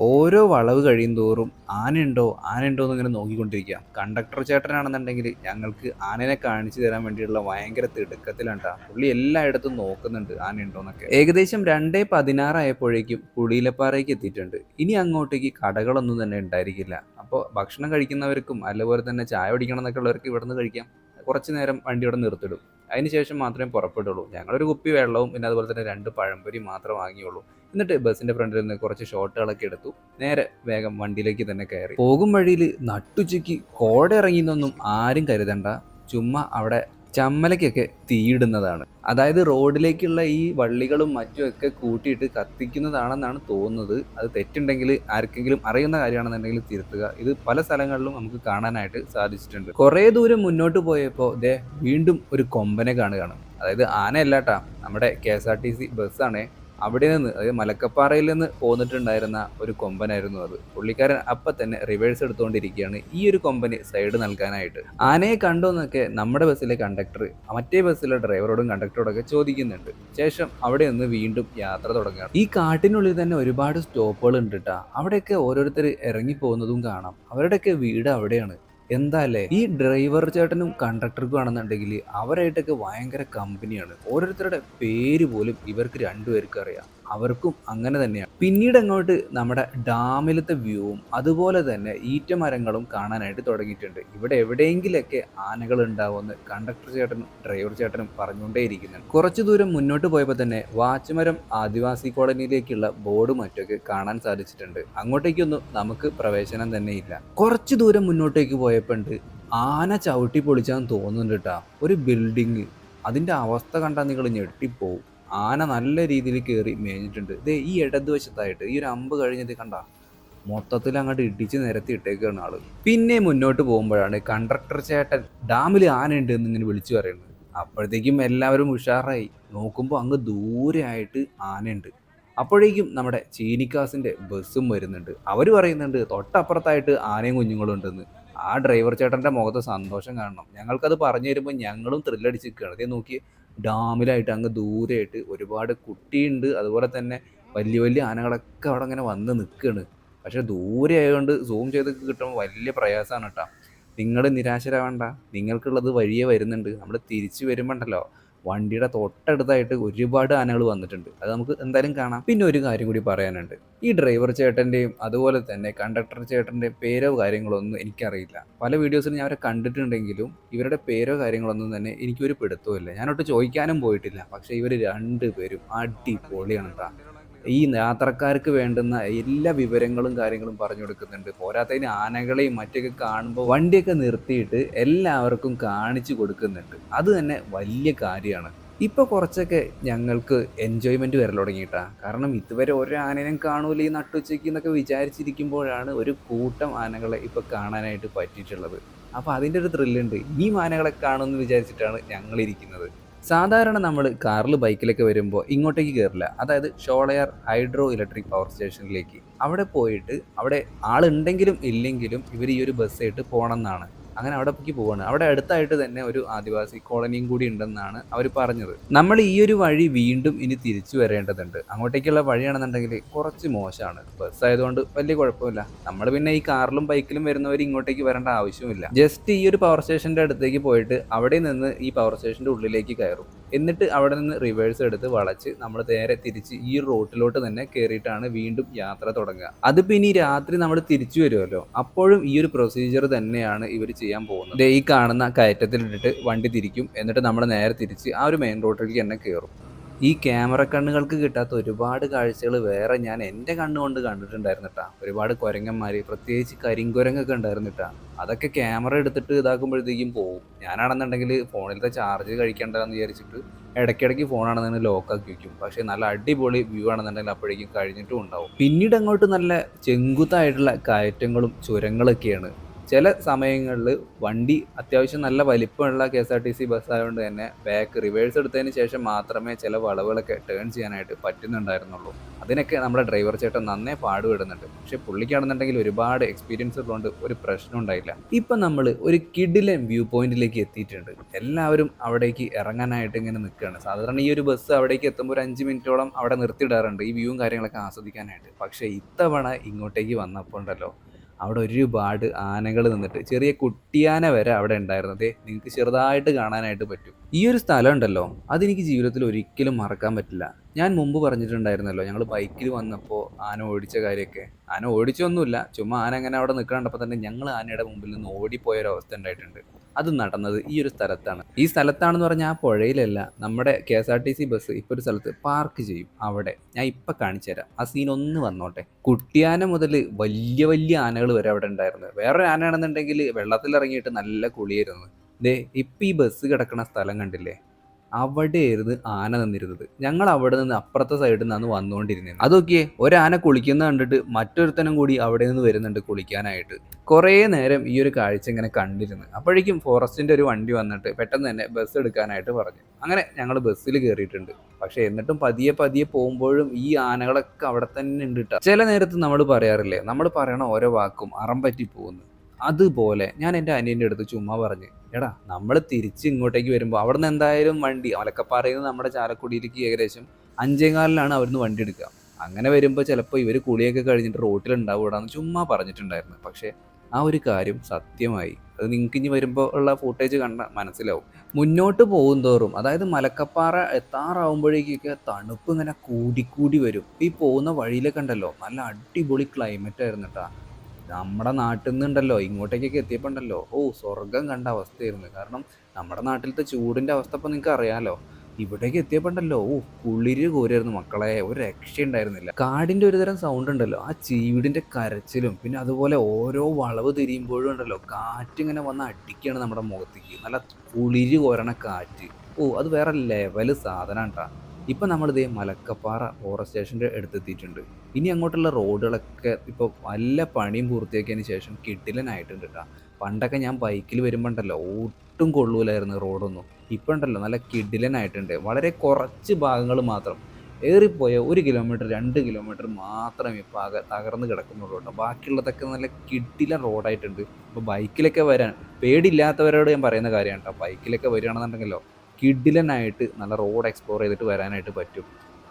ഓരോ വളവ് കഴിയുന്തോറും ആനയുണ്ടോ ആനയുണ്ടോ എന്നിങ്ങനെ നോക്കിക്കൊണ്ടിരിക്കുക. കണ്ടക്ടർ ചേട്ടനാണെന്നുണ്ടെങ്കിൽ ഞങ്ങൾക്ക് ആനനെ കാണിച്ചു തരാൻ വേണ്ടിയുള്ള ഭയങ്കര തിടുക്കത്തിലാണ് ട്ടാ. പുള്ളി എല്ലായിടത്തും നോക്കുന്നുണ്ട് ആനയുണ്ടോ എന്നൊക്കെ. ഏകദേശം 2:16 ആയപ്പോഴേക്കും പുളിയിലപ്പാറയ്ക്ക് എത്തിയിട്ടുണ്ട്. ഇനി അങ്ങോട്ടേക്ക് കടകളൊന്നും തന്നെ ഉണ്ടായിരിക്കില്ല. അപ്പോൾ ഭക്ഷണം കഴിക്കുന്നവർക്കും അതുപോലെ തന്നെ ചായ കുടിക്കണം എന്നൊക്കെ ഉള്ളവർക്ക് ഇവിടുന്ന് കഴിക്കാം. കുറച്ച് നേരം വണ്ടി ഇവിടെ നിർത്തിടും. അതിനുശേഷം മാത്രമേ പുറപ്പെടുള്ളൂ. ഞങ്ങളൊരു കുപ്പി വെള്ളവും പിന്നെ അതുപോലെ തന്നെ 2 പഴംപൊരി മാത്രം വാങ്ങിയുള്ളൂ. എന്നിട്ട് ബസ്സിൻ്റെ ഫ്രണ്ടിൽ നിന്ന് കുറച്ച് ഷോട്ടുകളൊക്കെ എടുത്തു. നേരെ വേഗം വണ്ടിയിലേക്ക് തന്നെ കയറി. പോകും വഴിയിൽ നട്ടുച്ചയ്ക്ക് കോട ഇറങ്ങിയെന്നൊന്നും ആരും കരുതണ്ട. ചുമ്മാ അവിടെ ചമ്മലയ്ക്കൊക്കെ തീയിടുന്നതാണ്. അതായത് റോഡിലേക്കുള്ള ഈ വള്ളികളും മറ്റുമൊക്കെ കൂട്ടിയിട്ട് കത്തിക്കുന്നതാണെന്നാണ് തോന്നുന്നത്. അത് തെറ്റുണ്ടെങ്കിൽ ആർക്കെങ്കിലും അറിയുന്ന കാര്യമാണെന്നുണ്ടെങ്കിൽ തിരുത്തുക. ഇത് പല സ്ഥലങ്ങളിലും നമുക്ക് കാണാനായിട്ട് സാധിച്ചിട്ടുണ്ട്. കുറേ ദൂരം മുന്നോട്ട് പോയപ്പോൾ വീണ്ടും ഒരു കൊമ്പനെ കാണുകയാണ്. അതായത് ആനയല്ലാട്ടാ, നമ്മുടെ KSRTC ബസ്സാണ്. അവിടെ നിന്ന്, അതായത് മലക്കപ്പാറയിൽ നിന്ന് പോന്നിട്ടുണ്ടായിരുന്ന ഒരു കൊമ്പനായിരുന്നു അത്. പുള്ളിക്കാരൻ അപ്പം തന്നെ റിവേഴ്സ് എടുത്തുകൊണ്ടിരിക്കുകയാണ് ഈ ഒരു കൊമ്പന് സൈഡ് നൽകാനായിട്ട്. ആനയെ കണ്ടോ എന്നൊക്കെ നമ്മുടെ ബസ്സിലെ കണ്ടക്ടർ മറ്റേ ബസ്സിലെ ഡ്രൈവറോടും കണ്ടക്ടറോടൊക്കെ ചോദിക്കുന്നുണ്ട്. ശേഷം അവിടെ നിന്ന് വീണ്ടും യാത്ര തുടങ്ങുകയാണ്. ഈ കാട്ടിനുള്ളിൽ തന്നെ ഒരുപാട് സ്റ്റോപ്പുകൾ ഉണ്ട് കേട്ടോ. അവിടെയൊക്കെ ഓരോരുത്തർ ഇറങ്ങി പോകുന്നതും കാണാം. അവരുടെയൊക്കെ വീട് അവിടെയാണ്. എന്താല്ലേ, ഈ ഡ്രൈവർ ചേട്ടനും കണ്ടക്ടർക്കും ആണെന്നുണ്ടെങ്കിൽ അവരായിട്ടൊക്കെ ഭയങ്കര കമ്പനിയാണ്. ഓരോരുത്തരുടെ പേര് പോലും ഇവർക്ക് രണ്ടുപേർക്കും അറിയാം. അവർക്കും അങ്ങനെ തന്നെയാണ്. പിന്നീട് അങ്ങോട്ട് നമ്മുടെ ഡാമിലത്തെ വ്യൂവും അതുപോലെ തന്നെ ഈറ്റമരങ്ങളും കാണാനായിട്ട് തുടങ്ങിയിട്ടുണ്ട്. ഇവിടെ എവിടെയെങ്കിലൊക്കെ ആനകൾ ഉണ്ടാവുമെന്ന് കണ്ടക്ടർ ചേട്ടനും ഡ്രൈവർ ചേട്ടനും പറഞ്ഞുകൊണ്ടേയിരിക്കുന്നുണ്ട്. കുറച്ചു ദൂരം മുന്നോട്ട് പോയപ്പോൾ തന്നെ വാച്ചുമരം ആദിവാസി കോളനിയിലേക്കുള്ള ബോർഡ് മറ്റൊക്കെ കാണാൻ സാധിച്ചിട്ടുണ്ട്. അങ്ങോട്ടേക്കൊന്നും നമുക്ക് പ്രവേശനം തന്നെ ഇല്ല. കുറച്ചു ദൂരം മുന്നോട്ടേക്ക് പോയപ്പോൾ ആന ചവിട്ടി പൊളിച്ചാന്ന് തോന്നുന്നുണ്ട് കേട്ടോ. ഒരു ബിൽഡിങ്, അതിൻ്റെ അവസ്ഥ കണ്ടാൽ നിങ്ങൾ ഞെട്ടിപ്പോവും. ആന നല്ല രീതിയിൽ കയറി മേഞ്ഞിട്ടുണ്ട്. ഈ ഇടതുവശത്തായിട്ട് ഈ ഒരു അമ്പ് കഴിഞ്ഞത് കണ്ട, മൊത്തത്തിൽ അങ്ങോട്ട് ഇടിച്ച് നിരത്തി ഇട്ടേക്കാണ് ആള്. പിന്നെ മുന്നോട്ട് പോകുമ്പോഴാണ് കണ്ടക്ടർ ചേട്ടൻ ഡാമിൽ ആനയുണ്ട് എന്നിങ്ങനെ വിളിച്ചു പറയുന്നത്. അപ്പോഴത്തേക്കും എല്ലാവരും ഉഷാറായി. നോക്കുമ്പോൾ അങ്ങ് ദൂരെ ആയിട്ട് ആനയുണ്ട്. അപ്പോഴേക്കും നമ്മുടെ ചീനിക്കാസിൻ്റെ ബസ്സും വരുന്നുണ്ട്. അവർ പറയുന്നുണ്ട് തൊട്ടപ്പുറത്തായിട്ട് ആനയും കുഞ്ഞുങ്ങളും ഉണ്ടെന്ന്. ആ ഡ്രൈവർ ചേട്ടൻ്റെ മുഖത്ത് സന്തോഷം കാണണം. ഞങ്ങൾക്കത് പറഞ്ഞു തരുമ്പോൾ ഞങ്ങളും ത്രില്ലടിച്ച് നിൽക്കുകയാണ്. അതേ നോക്കി, ഡാമിലായിട്ട് അങ്ങ് ദൂരെയായിട്ട് ഒരുപാട് കുട്ടിയുണ്ട്. അതുപോലെ തന്നെ വലിയ വലിയ ആനകളൊക്കെ അവിടെ അങ്ങനെ വന്ന് നിൽക്കുകയാണ്. പക്ഷേ ദൂരെ ആയതുകൊണ്ട് സൂം ചെയ്ത് കിട്ടുമ്പോൾ വലിയ പ്രയാസമാണ് കേട്ടോ. നിങ്ങൾ നിരാശരാവേണ്ട, നിങ്ങൾക്കുള്ളത് വഴിയേ വരുന്നുണ്ട്. നമ്മൾ തിരിച്ചു വരുമ്പോണ്ടല്ലോ, വണ്ടിയുടെ തൊട്ടടുത്തായിട്ട് ഒരുപാട് ആനകൾ വന്നിട്ടുണ്ട്. അത് നമുക്ക് എന്തായാലും കാണാം. പിന്നെ ഒരു കാര്യം കൂടി പറയാനുണ്ട്. ഈ ഡ്രൈവർ ചേട്ടൻ്റെയും അതുപോലെ തന്നെ കണ്ടക്ടർ ചേട്ടൻ്റെയും പേരോ കാര്യങ്ങളോ ഒന്നും എനിക്കറിയില്ല. പല വീഡിയോസിലും ഞാൻ അവരെ കണ്ടിട്ടുണ്ടെങ്കിലും ഇവരുടെ പേരോ കാര്യങ്ങളൊന്നും തന്നെ എനിക്കൊരു പിടുത്തവുമില്ല. ഞാനൊട്ട് ചോദിക്കാനും പോയിട്ടില്ല. പക്ഷേ ഇവർ രണ്ടുപേരും അടിപൊളിയാണ് കേട്ടോ. ഈ യാത്രക്കാർക്ക് വേണ്ടുന്ന എല്ലാ വിവരങ്ങളും കാര്യങ്ങളും പറഞ്ഞു കൊടുക്കുന്നുണ്ട്. പോരാത്തതിന് ആനകളെയും മറ്റൊക്കെ കാണുമ്പോൾ വണ്ടിയൊക്കെ നിർത്തിയിട്ട് എല്ലാവർക്കും കാണിച്ചു കൊടുക്കുന്നുണ്ട്. അത് തന്നെ വലിയ കാര്യമാണ്. ഇപ്പോൾ കുറച്ചൊക്കെ ഞങ്ങൾക്ക് എൻജോയ്മെൻറ്റ് വരൽ തുടങ്ങിയിട്ടാ. കാരണം ഇതുവരെ ഒരു ആനേനെയും കാണൂല ഈ നട്ടുച്ചയ്ക്ക് എന്നൊക്കെ വിചാരിച്ചിരിക്കുമ്പോഴാണ് ഒരു കൂട്ടം ആനകളെ ഇപ്പോൾ കാണാനായിട്ട് പറ്റിയിട്ടുള്ളത്. അപ്പോൾ അതിൻ്റെ ഒരു ത്രില്ലുണ്ട്. ഈ ആനകളെ കാണുമെന്ന് വിചാരിച്ചിട്ടാണ് ഞങ്ങളിരിക്കുന്നത്. സാധാരണ നമ്മൾ കാറിൽ ബൈക്കിലൊക്കെ വരുമ്പോൾ ഇങ്ങോട്ടേക്ക് കയറില്ല. അതായത് ഷോളയാർ ഹൈഡ്രോ ഇലക്ട്രിക് പവർ സ്റ്റേഷനിലേക്ക് അവിടെ പോയിട്ട് അവിടെ ആളുണ്ടെങ്കിലും ഇല്ലെങ്കിലും ഇവർ ഈ ഒരു ബസ്സായിട്ട് പോകണം എന്നാണ്. അങ്ങനെ അവിടേക്ക് പോവാണ്. അവിടെ അടുത്തായിട്ട് തന്നെ ഒരു ആദിവാസി കോളനിയും കൂടി ഉണ്ടെന്നാണ് അവർ പറഞ്ഞത്. നമ്മൾ ഈ ഒരു വഴി വീണ്ടും ഇനി തിരിച്ചു വരേണ്ടതുണ്ട്. അങ്ങോട്ടേക്കുള്ള വഴിയാണെന്നുണ്ടെങ്കിൽ കുറച്ച് മോശമാണ്. ബസ് ആയതുകൊണ്ട് വലിയ കുഴപ്പമില്ല. നമ്മൾ പിന്നെ ഈ കാറിലും ബൈക്കിലും വരുന്നവർ ഇങ്ങോട്ടേക്ക് വരേണ്ട ആവശ്യമില്ല. ജസ്റ്റ് ഈ ഒരു പവർ സ്റ്റേഷന്റെ അടുത്തേക്ക് പോയിട്ട് അവിടെ നിന്ന് ഈ പവർ സ്റ്റേഷന്റെ ഉള്ളിലേക്ക് കയറും. എന്നിട്ട് അവിടെ നിന്ന് റിവേഴ്സ് എടുത്ത് വളച്ച് നമ്മൾ നേരെ തിരിച്ച് ഈ റോട്ടിലോട്ട് തന്നെ കയറിയിട്ടാണ് വീണ്ടും യാത്ര തുടങ്ങുക. അതിപ്പോൾ ഇനി രാത്രി നമ്മൾ തിരിച്ചു വരുമല്ലോ, അപ്പോഴും ഈ ഒരു പ്രൊസീജിയർ തന്നെയാണ് ഇവർ ചെയ്യാൻ പോകുന്നത്. ഈ കാണുന്ന കയറ്റത്തിലിട്ടിട്ട് വണ്ടി തിരിക്കും. എന്നിട്ട് നമ്മൾ നേരെ തിരിച്ച് ആ ഒരു മെയിൻ റോഡിലേക്ക് തന്നെ കയറും. ഈ ക്യാമറ കണ്ണുകൾക്ക് കിട്ടാത്ത ഒരുപാട് കാഴ്ചകൾ വേറെ ഞാൻ എൻ്റെ കണ്ണുകൊണ്ട് കണ്ടിട്ടുണ്ടായിരുന്നു കേട്ടോ. ഒരുപാട് കുരങ്ങന്മാർ, പ്രത്യേകിച്ച് കരിങ്കുരങ്ങൊക്കെ ഉണ്ടായിരുന്നു കേട്ടോ. അതൊക്കെ ക്യാമറ എടുത്തിട്ട് ഇതാക്കുമ്പോഴത്തേക്കും പോകും. ഞാനാണെന്നുണ്ടെങ്കിൽ ഫോണിലത്തെ ചാർജ് കഴിക്കേണ്ടതെന്ന് വിചാരിച്ചിട്ട് ഇടയ്ക്കിടയ്ക്ക് ഫോണാണെന്നുണ്ടെങ്കിൽ ലോക്കാക്കി വയ്ക്കും. പക്ഷേ നല്ല അടിപൊളി വ്യൂ ആണെന്നുണ്ടെങ്കിൽ അപ്പോഴേക്കും കഴിഞ്ഞിട്ടും ഉണ്ടാവും. പിന്നീട് അങ്ങോട്ട് നല്ല ചെങ്കുത്തായിട്ടുള്ള കയറ്റങ്ങളും ചുരങ്ങളൊക്കെയാണ്. ചില സമയങ്ങളിൽ വണ്ടി അത്യാവശ്യം നല്ല വലിപ്പമുള്ള KSRTC ബസ് ആയതുകൊണ്ട് തന്നെ ബാക്ക് റിവേഴ്സ് എടുത്തതിന് ശേഷം മാത്രമേ ചില വളവുകളൊക്കെ ടേൺ ചെയ്യാനായിട്ട് പറ്റുന്നുണ്ടായിരുന്നുള്ളൂ. അതിനൊക്കെ നമ്മുടെ ഡ്രൈവർ ചേട്ടൻ നന്നേ പാടുപെടുന്നുണ്ട്. പക്ഷേ പുള്ളിക്കാണെന്നുണ്ടെങ്കിൽ ഒരുപാട് എക്സ്പീരിയൻസ് ഉള്ളതുകൊണ്ട് ഒരു പ്രശ്നം ഉണ്ടായില്ല. ഇപ്പം നമ്മൾ ഒരു കിഡിലൻ വ്യൂ പോയിന്റിലേക്ക് എത്തിയിട്ടുണ്ട്. എല്ലാവരും അവിടേക്ക് ഇറങ്ങാനായിട്ട് ഇങ്ങനെ നിൽക്കുകയാണ്. സാധാരണ ഈ ഒരു ബസ് അവിടേക്ക് എത്തുമ്പോൾ ഒരു 5 മിനിറ്റോളം അവിടെ നിർത്തിയിടാറുണ്ട് ഈ വ്യൂവും കാര്യങ്ങളൊക്കെ ആസ്വദിക്കാനായിട്ട്. പക്ഷേ ഇത്തവണ ഇങ്ങോട്ടേക്ക് വന്നപ്പോൾ ഉണ്ടല്ലോ, അവിടെ ഒരുപാട് ആനകൾ നിന്നിട്ട് ചെറിയ കുട്ടിയാന വരെ അവിടെ ഉണ്ടായിരുന്നത് നിങ്ങൾക്ക് ചെറുതായിട്ട് കാണാനായിട്ട് പറ്റും. ഈ ഒരു സ്ഥലം ഉണ്ടല്ലോ, അതെനിക്ക് ജീവിതത്തിൽ ഒരിക്കലും മറക്കാൻ പറ്റില്ല. ഞാൻ മുമ്പ് പറഞ്ഞിട്ടുണ്ടായിരുന്നല്ലോ, ഞങ്ങൾ ബൈക്കിൽ വന്നപ്പോൾ ആന ഓടിച്ച കാര്യമൊക്കെ. ആന ഓടിച്ചൊന്നുമില്ല, ചുമ്മാ ആന അങ്ങനെ അവിടെ നിൽക്കണ്ടപ്പോൾ തന്നെ ഞങ്ങൾ ആനയുടെ മുമ്പിൽ നിന്ന് ഓടിപ്പോയൊരവസ്ഥ ഉണ്ടായിട്ടുണ്ട്. അത് നടന്നത് ഈ ഒരു സ്ഥലത്താണ്. ഈ സ്ഥലത്താണെന്ന് പറഞ്ഞാൽ ആ പുഴയിലല്ല, നമ്മുടെ KSRTC ബസ് ഇപ്പോൾ ഒരു സ്ഥലത്ത് പാർക്ക് ചെയ്യും. അവിടെ ഞാൻ ഇപ്പം കാണിച്ചു തരാം. ആ സീൻ ഒന്ന് വന്നോട്ടെ. കുട്ടിയാന മുതൽ വലിയ വലിയ ആനകൾ വരെ അവിടെ ഉണ്ടായിരുന്നു. വേറൊരു ആനയാണെന്നുണ്ടെങ്കിൽ വെള്ളത്തിലിറങ്ങിയിട്ട് നല്ല കുളിയായിരുന്നു. ഇപ്പം ഈ ബസ് കിടക്കുന്ന സ്ഥലം കണ്ടില്ലേ, അവിടെയായിരുന്നു ആന നിന്നിരുന്നത്. ഞങ്ങൾ അവിടെ നിന്ന് അപ്പുറത്തെ സൈഡിൽ നിന്നാണ് വന്നുകൊണ്ടിരുന്നത്. അതൊക്കെ ഒരാന കുളിക്കുന്ന കണ്ടിട്ട് മറ്റൊരുത്തനും കൂടി അവിടെ നിന്ന് വരുന്നുണ്ട് കുളിക്കാനായിട്ട്. കുറേ നേരം ഈ ഒരു കാഴ്ച ഇങ്ങനെ കണ്ടിരുന്നു. അപ്പോഴേക്കും ഫോറസ്റ്റിൻ്റെ ഒരു വണ്ടി വന്നിട്ട് പെട്ടെന്ന് തന്നെ ബസ് എടുക്കാനായിട്ട് പറഞ്ഞു. അങ്ങനെ ഞങ്ങൾ ബസ്സിൽ കയറിയിട്ടുണ്ട്. പക്ഷേ എന്നിട്ടും പതിയെ പതിയെ പോകുമ്പോഴും ഈ ആനകളൊക്കെ അവിടെ തന്നെ ഉണ്ട് കേട്ടോ. ചില നേരത്ത് നമ്മൾ പറയാറില്ലേ, നമ്മൾ പറയണ ഓരോ വാക്കും അറം പറ്റി പോകുന്നു. അതുപോലെ ഞാൻ എൻ്റെ അനിയൻ്റെ അടുത്ത് ചുമ്മാ പറഞ്ഞു, എടാ നമ്മൾ തിരിച്ച് ഇങ്ങോട്ടേക്ക് വരുമ്പോൾ അവിടെ നിന്ന് എന്തായാലും വണ്ടി മലക്കപ്പാറയിൽ നിന്ന് നമ്മുടെ ചാലക്കുടിയിലേക്ക് ഏകദേശം 5:15 അവിടുന്ന് വണ്ടി എടുക്കുക. അങ്ങനെ വരുമ്പോൾ ചിലപ്പോൾ ഇവർ കുളിയൊക്കെ കഴിഞ്ഞിട്ട് റോട്ടിലുണ്ടാവൂടാന്ന് ചുമ്മാ പറഞ്ഞിട്ടുണ്ടായിരുന്നു. പക്ഷേ ആ ഒരു കാര്യം സത്യമായി. അത് നിങ്ങൾക്ക് ഇനി വരുമ്പോൾ ഉള്ള ഫൂട്ടേജ് കണ്ടാൽ മനസ്സിലാവും. മുന്നോട്ട് പോകും തോറും, അതായത് മലക്കപ്പാറ എത്താറാവുമ്പോഴേക്കൊക്കെ തണുപ്പ് ഇങ്ങനെ കൂടിക്കൂടി വരും. ഈ പോകുന്ന വഴിയിലൊക്കെ ഉണ്ടല്ലോ നല്ല അടിപൊളി ക്ലൈമറ്റ് ആയിരുന്നു കേട്ടോ. നമ്മുടെ നാട്ടിൽ നിന്നുണ്ടല്ലോ ഇങ്ങോട്ടേക്കൊക്കെ എത്തിയപ്പോൾ ഉണ്ടല്ലോ, സ്വർഗം കണ്ട അവസ്ഥയായിരുന്നു. കാരണം നമ്മുടെ നാട്ടിലത്തെ ചൂടിൻ്റെ അവസ്ഥ ഇപ്പം നിങ്ങൾക്ക് അറിയാമല്ലോ. ഇവിടേക്ക് എത്തിയപ്പോൾ ഉണ്ടല്ലോ, കുളിര് കോരായിരുന്നു മക്കളെ, ഒരു രക്ഷയുണ്ടായിരുന്നില്ല. കാടിൻ്റെ ഒരു തരം സൗണ്ട് ഉണ്ടല്ലോ, ആ ചീവിടിൻ്റെ കരച്ചിലും പിന്നെ അതുപോലെ ഓരോ വളവ് തിരിയുമ്പോഴും ഉണ്ടല്ലോ കാറ്റിങ്ങനെ വന്ന് അടിക്കുകയാണ് നമ്മുടെ മുഖത്തേക്ക്. നല്ല കുളിര് കോരണ കാറ്റ്. അത് വേറെ ലെവല് സാധനം കേട്ടോ. ഇപ്പം നമ്മളിതേ മലക്കപ്പാറ ഫോറസ്റ്റ് സ്റ്റേഷൻ്റെ അടുത്തെത്തിയിട്ടുണ്ട്. ഇനി അങ്ങോട്ടുള്ള റോഡുകളൊക്കെ ഇപ്പോൾ വല്ല പണിയും പൂർത്തിയാക്കിയതിന് ശേഷം കിടിലനായിട്ടുണ്ട് കേട്ടോ. പണ്ടൊക്കെ ഞാൻ ബൈക്കിൽ വരുമ്പോൾ ഉണ്ടല്ലോ ഒട്ടും കൊള്ളൂലായിരുന്നു റോഡൊന്നും. ഇപ്പം ഉണ്ടല്ലോ നല്ല കിടിലനായിട്ടുണ്ട്. വളരെ കുറച്ച് ഭാഗങ്ങൾ മാത്രം, ഏറിപ്പോയ 1 കിലോമീറ്റർ 2 കിലോമീറ്റർ മാത്രമേ ഇപ്പോൾ തകർന്ന് കിടക്കുന്നുള്ളൂ കേട്ടോ. ബാക്കിയുള്ളതൊക്കെ നല്ല കിടിലൻ റോഡായിട്ടുണ്ട്. ഇപ്പോൾ ബൈക്കിലൊക്കെ വരാൻ പേടിയില്ലാത്തവരോട് ഞാൻ പറയുന്ന കാര്യമാണ് കേട്ടോ. ബൈക്കിലൊക്കെ വരികയാണെന്നുണ്ടെങ്കിലോ കിടിലനായിട്ട് നല്ല റോഡ് എക്സ്പ്ലോർ ചെയ്തിട്ട് വരാനായിട്ട് പറ്റും.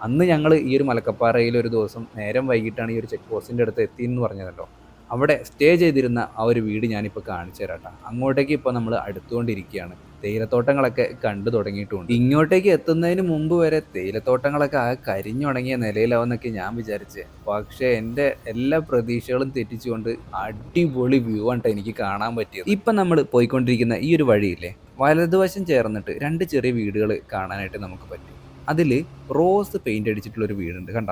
അന്ന് ഞങ്ങൾ ഈ ഒരു മലക്കപ്പാറയിൽ ഒരു ദിവസം നേരം വൈകിട്ടാണ് ഈ ഒരു ചെക്ക് പോസ്റ്റിൻ്റെ അടുത്ത് എത്തിയെന്ന് പറഞ്ഞതല്ലോ. അവിടെ സ്റ്റേ ചെയ്തിരുന്ന ആ ഒരു വീട് ഞാനിപ്പോൾ കാണിച്ചു തരാം കേട്ടോ. അങ്ങോട്ടേക്ക് ഇപ്പോൾ നമ്മൾ അടുത്തുകൊണ്ടിരിക്കുകയാണ്. തേയിലത്തോട്ടങ്ങളൊക്കെ കണ്ടു തുടങ്ങിയിട്ടുണ്ട്. ഇങ്ങോട്ടേക്ക് എത്തുന്നതിന് മുമ്പ് വരെ തേയിലത്തോട്ടങ്ങളൊക്കെ ആ കരിഞ്ഞുണങ്ങിയ നിലയിലാവുന്നൊക്കെ ഞാൻ വിചാരിച്ചേ. പക്ഷേ എൻ്റെ എല്ലാ പ്രതീക്ഷകളും തെറ്റിച്ചുകൊണ്ട് അടിപൊളി വ്യൂ ആണ് എനിക്ക് കാണാൻ പറ്റിയത്. ഇപ്പം നമ്മൾ പോയിക്കൊണ്ടിരിക്കുന്ന ഈ ഒരു വഴിയില്ലേ, വലതുവശം ചേർന്നിട്ട് 2 ചെറിയ വീടുകൾ കാണാനായിട്ട് നമുക്ക് പറ്റും. അതിൽ റോസ് പെയിൻ്റ് അടിച്ചിട്ടുള്ളൊരു വീടുണ്ട് കണ്ട.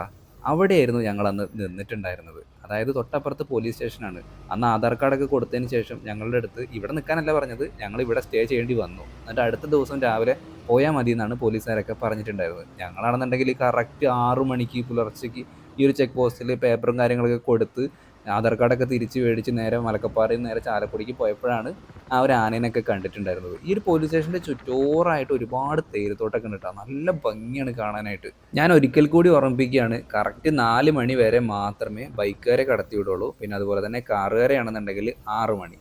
അവിടെയായിരുന്നു ഞങ്ങൾ അന്ന് നിന്നിട്ടുണ്ടായിരുന്നത്. അതായത് തൊട്ടപ്പുറത്ത് പോലീസ് സ്റ്റേഷനാണ്. അന്ന് ആധാർ കാർഡൊക്കെ കൊടുത്തതിന് ശേഷം ഞങ്ങളുടെ അടുത്ത് ഇവിടെ നിൽക്കാനല്ല പറഞ്ഞത്, ഞങ്ങൾ ഇവിടെ സ്റ്റേ ചെയ്യേണ്ടി വന്നു. എന്നിട്ട് അടുത്ത ദിവസം രാവിലെ പോയാൽ മതി എന്നാണ് പോലീസുകാരൊക്കെ പറഞ്ഞിട്ടുണ്ടായിരുന്നത്. ഞങ്ങളാണെന്നുണ്ടെങ്കിൽ കറക്റ്റ് 6 മണിക്ക് പുലർച്ചയ്ക്ക് ഈ ഒരു ചെക്ക് പോസ്റ്റിൽ പേപ്പറും കാര്യങ്ങളൊക്കെ കൊടുത്ത് ആധാർ കാർഡൊക്കെ തിരിച്ച് മേടിച്ച് നേരെ മലക്കപ്പാറയിൽ നേരെ ചാലക്കുടിക്ക് പോയപ്പോഴാണ് ആ ഒരു ആനേനൊക്കെ കണ്ടിട്ടുണ്ടായിരുന്നത്. ഈ ഒരു പോലീസ് സ്റ്റേഷൻ്റെ ചുറ്റോറായിട്ട് ഒരുപാട് തേയിലത്തോട്ടമൊക്കെ ഉണ്ട് കേട്ടോ. നല്ല ഭംഗിയാണ് കാണാനായിട്ട്. ഞാൻ ഒരിക്കൽ കൂടി ഓർമ്മിപ്പിക്കുകയാണ്, കറക്റ്റ് 4 മണി വരെ മാത്രമേ ബൈക്കുകാരെ കടത്തി വിടുള്ളൂ. പിന്നെ അതുപോലെ തന്നെ കാറുകാരെ ആണെന്നുണ്ടെങ്കിൽ 6 മണി.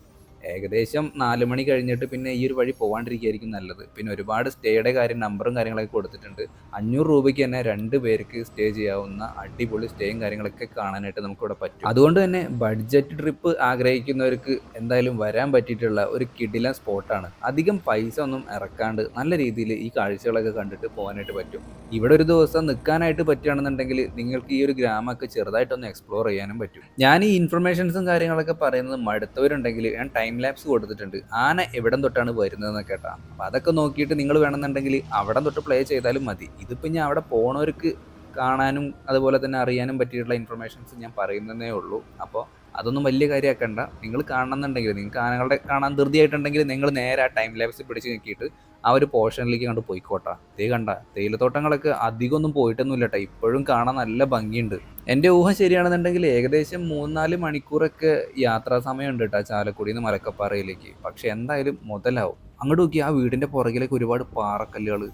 ഏകദേശം 4 മണി കഴിഞ്ഞിട്ട് പിന്നെ ഈ ഒരു വഴി പോകാണ്ടിരിക്കുകയായിരിക്കും നല്ലത്. പിന്നെ ഒരുപാട് സ്റ്റേയുടെ കാര്യം നമ്പറും കാര്യങ്ങളൊക്കെ കൊടുത്തിട്ടുണ്ട്. 500 രൂപയ്ക്ക് തന്നെ 2 പേർക്ക് സ്റ്റേ ചെയ്യാവുന്ന അടിപൊളി സ്റ്റേയും കാര്യങ്ങളൊക്കെ കാണാനായിട്ട് നമുക്കിവിടെ പറ്റും. അതുകൊണ്ട് തന്നെ ബഡ്ജറ്റ് ട്രിപ്പ് ആഗ്രഹിക്കുന്നവർക്ക് എന്തായാലും വരാൻ പറ്റിയിട്ടുള്ള ഒരു കിടിലൻ സ്പോട്ടാണ്. അധികം പൈസ ഒന്നും ഇറക്കാണ്ട് നല്ല രീതിയിൽ ഈ കാഴ്ചകളൊക്കെ കണ്ടിട്ട് പോകാനായിട്ട് പറ്റും. ഇവിടെ ഒരു ദിവസം നിൽക്കാനായിട്ട് പറ്റുകയാണെന്നുണ്ടെങ്കിൽ നിങ്ങൾക്ക് ഈ ഒരു ഗ്രാമമൊക്കെ ചെറുതായിട്ടൊന്ന് എക്സ്പ്ലോർ ചെയ്യാനും പറ്റും. ഞാൻ ഈ ഇൻഫർമേഷൻസും കാര്യങ്ങളൊക്കെ പറയുന്നത് മടുത്തവരുണ്ടെങ്കിൽ ഞാൻ ടൈം ലാപ്സ് കൊടുത്തിട്ടുണ്ട്. ആന എവിടം തൊട്ടാണ് വരുന്നതെന്ന് കേട്ടാ. അപ്പോൾ അതൊക്കെ നോക്കിയിട്ട് നിങ്ങൾ വേണമെന്നുണ്ടെങ്കിൽ അവിടം തൊട്ട് പ്ലേ ചെയ്താലും മതി. ഇതിപ്പോൾ ഞാൻ അവിടെ പോണവർക്ക് കാണാനും അതുപോലെ തന്നെ അറിയാനും പറ്റിയിട്ടുള്ള ഇൻഫർമേഷൻസ് ഞാൻ പറയുന്നതേ ഉള്ളൂ. അപ്പോൾ അതൊന്നും വലിയ കാര്യമാക്കണ്ട. നിങ്ങൾ കാണണമെന്നുണ്ടെങ്കിൽ നിങ്ങൾക്ക് ആനകളുടെ കാണാൻ ധൃതിയായിട്ടുണ്ടെങ്കിൽ നിങ്ങൾ നേരെ ആ ടൈം ലാപ്സ് പിടിച്ച് നോക്കിയിട്ട് ആ ഒരു പോർഷനിലേക്ക് കണ്ട് പോയിക്കോട്ടെ. ദേ കണ്ട തേയിലത്തോട്ടങ്ങളൊക്കെ അധികമൊന്നും പോയിട്ടൊന്നുമില്ല കേട്ടോ. ഇപ്പോഴും കാണാൻ നല്ല ഭംഗിയുണ്ട്. എൻ്റെ ഊഹം ശരിയാണെന്നുണ്ടെങ്കിൽ ഏകദേശം 3-4 മണിക്കൂറൊക്കെ യാത്രാ സമയമുണ്ട് കേട്ടോ ചാലക്കുടിയിൽ നിന്ന് മലക്കപ്പാറയിലേക്ക്. പക്ഷെ എന്തായാലും മുതലാവും. അങ്ങോട്ട് നോക്കി ആ വീടിൻ്റെ പുറകിലേക്ക് ഒരുപാട് പാറക്കല്ലുകൾ,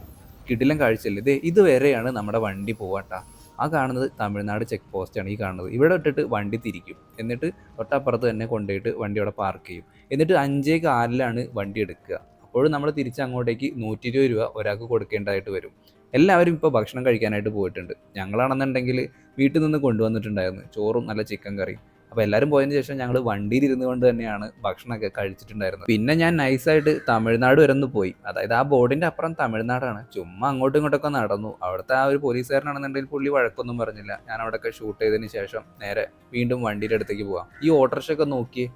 കിടിലൻ കാഴ്ചയല്ലേ. ഇതുവരെയാണ് നമ്മുടെ വണ്ടി പോവാട്ടാ. ആ കാണുന്നത് തമിഴ്നാട് ചെക്ക് പോസ്റ്റാണ് ഈ കാണുന്നത്. ഇവിടെ ഇട്ടിട്ട് വണ്ടി തിരിക്കും. എന്നിട്ട് തൊട്ടപ്പുറത്ത് തന്നെ കൊണ്ടുപോയിട്ട് വണ്ടി അവിടെ പാർക്ക് ചെയ്യും. എന്നിട്ട് 5:15 വണ്ടി എടുക്കുക. അപ്പോഴും നമ്മൾ തിരിച്ച് അങ്ങോട്ടേക്ക് 120 രൂപ ഒരാൾക്ക് കൊടുക്കേണ്ടതായിട്ട് വരും. എല്ലാവരും ഇപ്പോൾ ഭക്ഷണം കഴിക്കാനായിട്ട് പോയിട്ടുണ്ട്. ഞങ്ങളാണെന്നുണ്ടെങ്കിൽ വീട്ടിൽ നിന്ന് കൊണ്ടുവന്നിട്ടുണ്ടായിരുന്നു ചോറും നല്ല ചിക്കൻ കറിയും. അപ്പോൾ എല്ലാവരും പോയതിന് ശേഷം ഞങ്ങൾ വണ്ടിയിൽ ഇരുന്നു കൊണ്ട് തന്നെയാണ് ഭക്ഷണമൊക്കെ കഴിച്ചിട്ടുണ്ടായിരുന്നത്. പിന്നെ ഞാൻ നൈസായിട്ട് തമിഴ്നാട് വരെ ഒന്ന് പോയി. അതായത് ആ ബോർഡിൻ്റെ അപ്പുറം തമിഴ്നാടാണ്. ചുമ്മാ അങ്ങോട്ടും ഇങ്ങോട്ടൊക്കെ നടന്നു. അവിടുത്തെ ആ ഒരു പോലീസുകാരനാണെന്നുണ്ടെങ്കിൽ പുള്ളി വഴക്കൊന്നും പറഞ്ഞില്ല. ഞാൻ അവിടെയൊക്കെ ഷൂട്ട് ചെയ്തതിന് ശേഷം നേരെ വീണ്ടും വണ്ടിയുടെ അടുത്തേക്ക് പോവാം. ഈ ഓട്ടോറിക്ഷയൊക്കെ നോക്കി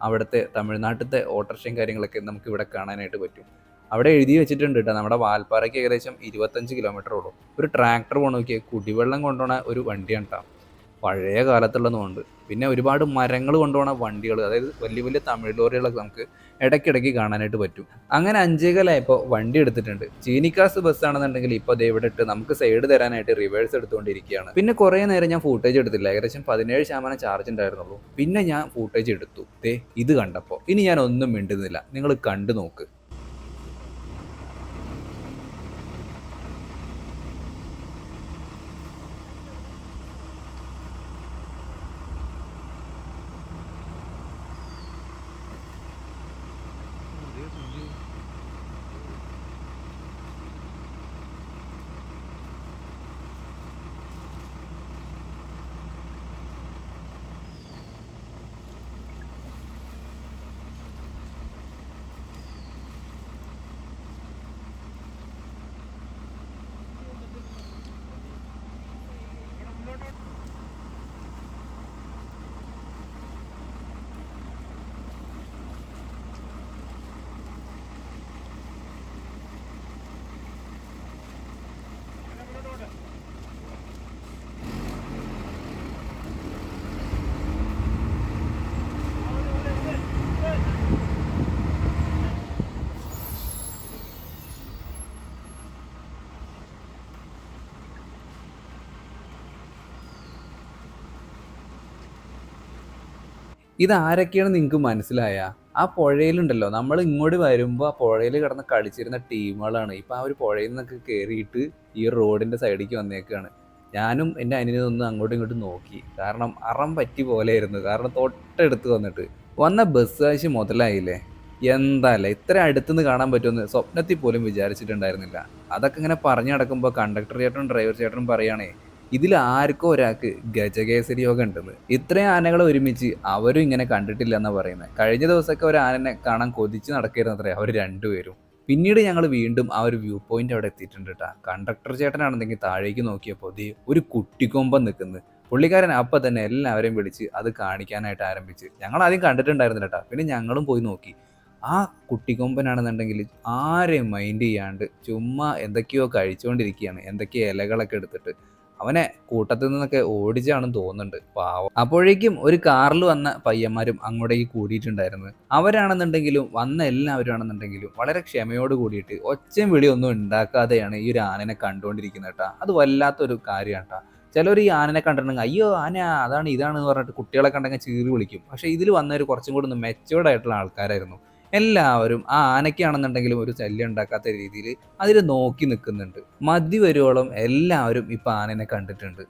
അവിടുത്തെ തമിഴ്നാട്ടിലത്തെ ഓട്ടോറിക്ഷയും കാര്യങ്ങളൊക്കെ നമുക്ക് ഇവിടെ കാണാനായിട്ട് പറ്റും. അവിടെ എഴുതി വെച്ചിട്ടുണ്ട് കേട്ടോ, നമ്മുടെ വാൽപ്പാറയ്ക്ക് ഏകദേശം 25 കിലോമീറ്റർ ഉള്ളൂ. ഒരു ട്രാക്ടർ പോകണം നോക്കിയാൽ കുടിവെള്ളം കൊണ്ടുപോണ ഒരു വണ്ടിയാണ് കേട്ടോ. പഴയ കാലത്തുള്ളതുകൊണ്ട് പിന്നെ ഒരുപാട് മരങ്ങൾ കൊണ്ടുപോകുന്ന വണ്ടികൾ, അതായത് വലിയ വലിയ തമിഴ് ലോറികളൊക്കെ നമുക്ക് ഇടയ്ക്കിടയ്ക്ക് കാണാനായിട്ട് പറ്റും. അങ്ങനെ 5:15 വണ്ടി എടുത്തിട്ടുണ്ട്. ചീനിക്കാസ് ബസ്സാണെന്നുണ്ടെങ്കിൽ ഇപ്പോൾ ദേ ഇവിടെ ഇട്ട് നമുക്ക് സൈഡ് തരാനായിട്ട് റിവേഴ്സ് എടുത്തുകൊണ്ടിരിക്കുകയാണ്. പിന്നെ കുറേ നേരം ഞാൻ ഫൂട്ടേജ് എടുത്തില്ല. ഏകദേശം 17% ചാർജ് ഉണ്ടായിരുന്നുള്ളൂ. പിന്നെ ഞാൻ ഫൂട്ടേജ് എടുത്തു. ഇത് കണ്ടപ്പോൾ ഇനി ഞാൻ ഒന്നും മിണ്ടുന്നില്ല, നിങ്ങൾ കണ്ടു നോക്ക്. ഇതാരൊക്കെയാണ് നിങ്ങൾക്ക് മനസ്സിലായ? ആ പുഴയിലുണ്ടല്ലോ, നമ്മൾ ഇങ്ങോട്ട് വരുമ്പോൾ ആ പുഴയിൽ കിടന്ന് കളിച്ചിരുന്ന ടീമുകളാണ്. ഇപ്പം ആ ഒരു പുഴയിൽ നിന്നൊക്കെ കയറിയിട്ട് ഈ റോഡിൻ്റെ സൈഡിലേക്ക് വന്നേക്കാണ്. ഞാനും എൻ്റെ അനിയനൊന്ന് അങ്ങോട്ടും ഇങ്ങോട്ടും നോക്കി. കാരണം അറം പറ്റി പോലെയായിരുന്നു. കാരണം തൊട്ടടുത്ത് വന്നിട്ട് വന്ന ബസ് കാശ് മുതലായില്ലേ. എന്താല്ലേ ഇത്ര അടുത്തുനിന്ന് കാണാൻ പറ്റുമെന്ന് സ്വപ്നത്തിൽ പോലും വിചാരിച്ചിട്ടുണ്ടായിരുന്നില്ല. അതൊക്കെ ഇങ്ങനെ പറഞ്ഞു നടക്കുമ്പോൾ കണ്ടക്ടർ ചേട്ടനും ഡ്രൈവർ ചേട്ടനും പറയുകയാണേ, ഇതിൽ ആർക്കോ ഒരാൾക്ക് ഗജകേസരി യോഗ ഉണ്ടെന്ന്. ഇത്രയും ആനകളെ ഒരുമിച്ച് അവരും ഇങ്ങനെ കണ്ടിട്ടില്ല എന്നാണ് പറയുന്നത്. കഴിഞ്ഞ ദിവസമൊക്കെ ഒരു ആനനെ കാണാൻ കൊതിച്ച് നടക്കരുന്നത്രേ അവർ രണ്ടുപേരും. പിന്നീട് ഞങ്ങൾ വീണ്ടും ആ ഒരു വ്യൂ പോയിന്റ് അവിടെ എത്തിയിട്ടുണ്ട് കേട്ടോ. കണ്ടക്ടർ ചേട്ടനാണെന്നെങ്കിൽ താഴേക്ക് നോക്കിയപ്പോൾ ഒരു കുട്ടിക്കൊമ്പൻ നിൽക്കുന്നത്. പുള്ളിക്കാരൻ അപ്പം തന്നെ എല്ലാവരെയും വിളിച്ച് അത് കാണിക്കാനായിട്ട് ആരംഭിച്ച്. ഞങ്ങൾ ആദ്യം കണ്ടിട്ടുണ്ടായിരുന്നില്ല കേട്ടോ. പിന്നെ ഞങ്ങളും പോയി നോക്കി. ആ കുട്ടിക്കൊമ്പനാണെന്നുണ്ടെങ്കിൽ ആരെയും മൈൻഡ് ചെയ്യാണ്ട് ചുമ്മാ എന്തൊക്കെയോ കഴിച്ചുകൊണ്ടിരിക്കുകയാണ്. എന്തൊക്കെയോ ഇലകളൊക്കെ എടുത്തിട്ട് അവനെ കൂട്ടത്തിൽ നിന്നൊക്കെ ഓടിച്ചാണെന്ന് തോന്നുന്നുണ്ട്, പാവം. അപ്പോഴേക്കും ഒരു കാറിൽ വന്ന പയ്യന്മാരും അങ്ങോട്ടേക്ക് കൂടിയിട്ടുണ്ടായിരുന്നു. അവരാണെന്നുണ്ടെങ്കിലും വന്ന എല്ലാവരും ആണെന്നുണ്ടെങ്കിലും വളരെ ക്ഷമയോട് കൂടിയിട്ട് ഒച്ചയും വിളിയൊന്നും ഉണ്ടാക്കാതെയാണ് ഈ ഒരു ആനനെ കണ്ടുകൊണ്ടിരിക്കുന്നത് കേട്ടോ. അത് വല്ലാത്തൊരു കാര്യമാണ് കേട്ടോ. ചിലർ ഈ ആനനെ കണ്ടിട്ടുണ്ടെങ്കിൽ അയ്യോ ആന അതാണ് ഇതാണെന്ന് പറഞ്ഞിട്ട് കുട്ടികളെ കണ്ടെങ്കിൽ ചീറി വിളിക്കും. പക്ഷേ ഇതിൽ വന്നവർ കുറച്ചും കൂടി ഒന്ന് മെച്ചോർഡ് ആയിട്ടുള്ള ആൾക്കാരായിരുന്നു. എല്ലാവരും ആ ആനയ്ക്കാണെന്നുണ്ടെങ്കിലും ഒരു ശല്യം ഉണ്ടാക്കാത്ത രീതിയിൽ അതിൽ നോക്കി നിൽക്കുന്നുണ്ട്. മതി വരുവോളം എല്ലാവരും ഇപ്പം ആനനെ കണ്ടിട്ടുണ്ട്.